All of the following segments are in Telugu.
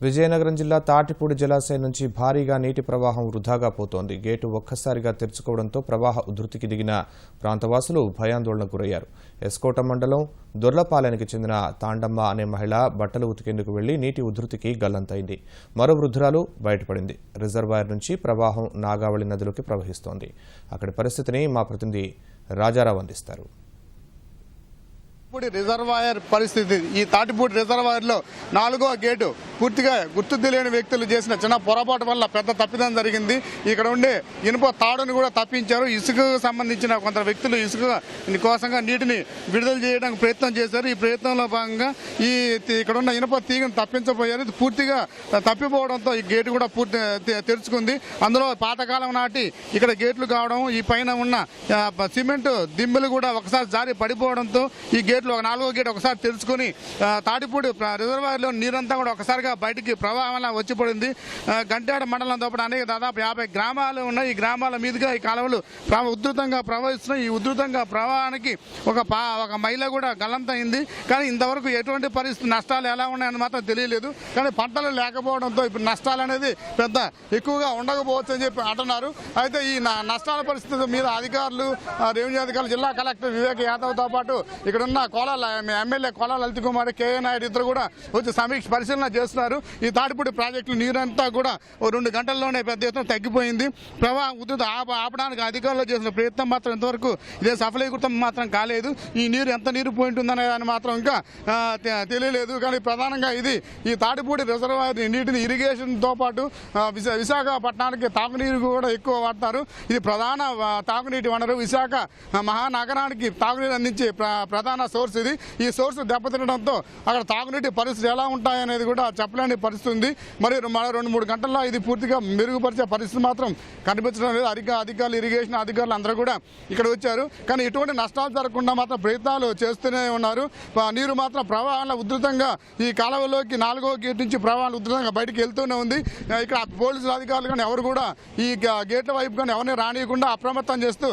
విజయనగరం జిల్లా తాటిపూడి జలాశయం నుంచి భారీగా నీటి ప్రవాహం వృధాగా పోతోంది. గేటు ఒక్కసారిగా తెరుచుకోవడంతో ప్రవాహ ఉధృతికి దిగిన ప్రాంతవాసులు భయాందోళనకు గురయ్యారు. ఎస్కోట మండలం దొర్లపాలెనికి చెందిన తాండమ్మ అనే మహిళ బట్టలు ఉతికేందుకు వెళ్లి నీటి ఉధృతికి గల్లంతైంది. మరో వృద్ధురాలు బయటపడింది. రిజర్వాయర్ నుంచి ప్రవాహం నాగావళి నదిలోకి ప్రవహిస్తోంది. అక్కడి పరిస్థితిని మా ప్రతినిధి రాజారావు అందిస్తారు. రిజర్వాయర్ పరిస్థితి ఈ తాటిపూడి రిజర్వాయర్లో 4వ గేటు పూర్తిగా గుర్తు తెలియని వ్యక్తులు చేసిన చిన్న పొరపాటు వల్ల పెద్ద తప్పిదం జరిగింది. ఇక్కడ ఉండే ఇనుప తాడును కూడా తప్పించారు. ఇసుకకు సంబంధించిన కొంత వ్యక్తులు ఇసుక కోసంగా నీటిని విడుదల చేయడానికి ప్రయత్నం చేశారు. ఈ ప్రయత్నంలో భాగంగా ఇక్కడ ఉన్న ఇనుప తీగను తప్పించబోయారు. ఇది పూర్తిగా తప్పిపోవడంతో ఈ గేటు కూడా పూర్తి తెరుచుకుంది. అందులో పాతకాలం నాటి ఇక్కడ గేట్లు కావడం, ఈ పైన ఉన్న సిమెంట్ దిమ్మెలు కూడా ఒకసారి జారి పడిపోవడంతో ఈ గేట్లు 4వ గేట్ ఒకసారి తెరుచుకొని తాటిపూడి రిజర్వాయర్లో నీరంతా కూడా ఒకసారిగా బయటికి ప్రవాహంలా వచ్చి పడింది. గంట్యాడ మండలం తోపడ అనేక దాదాపు 50 గ్రామాలు ఉన్నాయి. ఈ గ్రామాల మీదుగా ఈ కాలువలు ఉధృతంగా ప్రవహిస్తున్నాయి. ఈ ఉధృతంగా ప్రవాహానికి ఒక మహిళ కూడా గల్లంతైంది. కానీ ఇంతవరకు ఎటువంటి పరిస్థితి నష్టాలు ఎలా ఉన్నాయని మాత్రం తెలియలేదు. కానీ పంటలు లేకపోవడంతో ఇప్పుడు నష్టాలు అనేది పెద్ద ఎక్కువగా ఉండకపోవచ్చు అని చెప్పి అంటున్నారు. అయితే ఈ నష్టాల పరిస్థితి మీద అధికారులు, రెవెన్యూ అధికారులు, జిల్లా కలెక్టర్ వివేక్ యాదవ్తో పాటు ఇక్కడ ఉన్న ఎమ్మెల్యే కోలాల లలిత్ కుమార్, కేఏ నాయుడు ఇద్దరు కూడా వచ్చి పరిశీలన చేస్తున్నారు. ఈ తాటిపూడి ప్రాజెక్టులు నీరంతా కూడా 2 గంటల్లోనే పెద్ద ఎత్తున తగ్గిపోయింది. ప్రవాహం ఉధృతి ఆపడానికి అధికారులు చేసిన ప్రయత్నం మాత్రం ఇంతవరకు ఇదే సఫలీకృతం మాత్రం కాలేదు. ఈ నీరు ఎంత నీరు పోయింట్ ఉందనే దాన్ని మాత్రం ఇంకా తెలియలేదు. కానీ ప్రధానంగా ఈ తాటిపూడి రిజర్వాయర్ నీటిని ఇరిగేషన్తో పాటు విశాఖపట్నానికి తాగునీరు కూడా ఎక్కువ వాడతారు. ఇది ప్రధాన తాగునీటి వనరు. విశాఖ మహానగరానికి తాగునీరు అందించే ప్రధాన సోర్స్ ఇది. ఈ సోర్స్ దెబ్బతినడంతో అక్కడ తాగునీటి పరిస్థితి ఎలా ఉంటాయనేది కూడా చెప్పలేని పరిస్థితి ఉంది. మరి 2-3 గంటల్లో ఇది పూర్తిగా మెరుగుపరిచే పరిస్థితి మాత్రం కనిపించడం లేదు. అధికారులు, ఇరిగేషన్ అధికారులు అందరూ కూడా ఇక్కడ వచ్చారు. కానీ ఎటువంటి నష్టాలు జరగకుండా మాత్రం ప్రయత్నాలు చేస్తూనే ఉన్నారు. నీరు మాత్రం ప్రవాహంలో ఉధృతంగా ఈ కాలువలోకి 4వ గేట్ నుంచి ప్రవాహం ఉధృతంగా బయటికి వెళ్తూనే ఉంది. ఇక్కడ పోలీసులు అధికారులు కానీ ఎవరు కూడా ఈ గేట్ల వైపు కానీ ఎవరిని రానియకుండా అప్రమత్తం చేస్తూ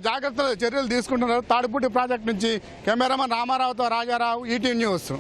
జాగ్రత్త చర్యలు తీసుకుంటున్నారు. తాడిపూడి ప్రాజెక్టు నుంచి కెమెరామన్ రామారావుతో రాజారావు, ఈటీవీ న్యూస్.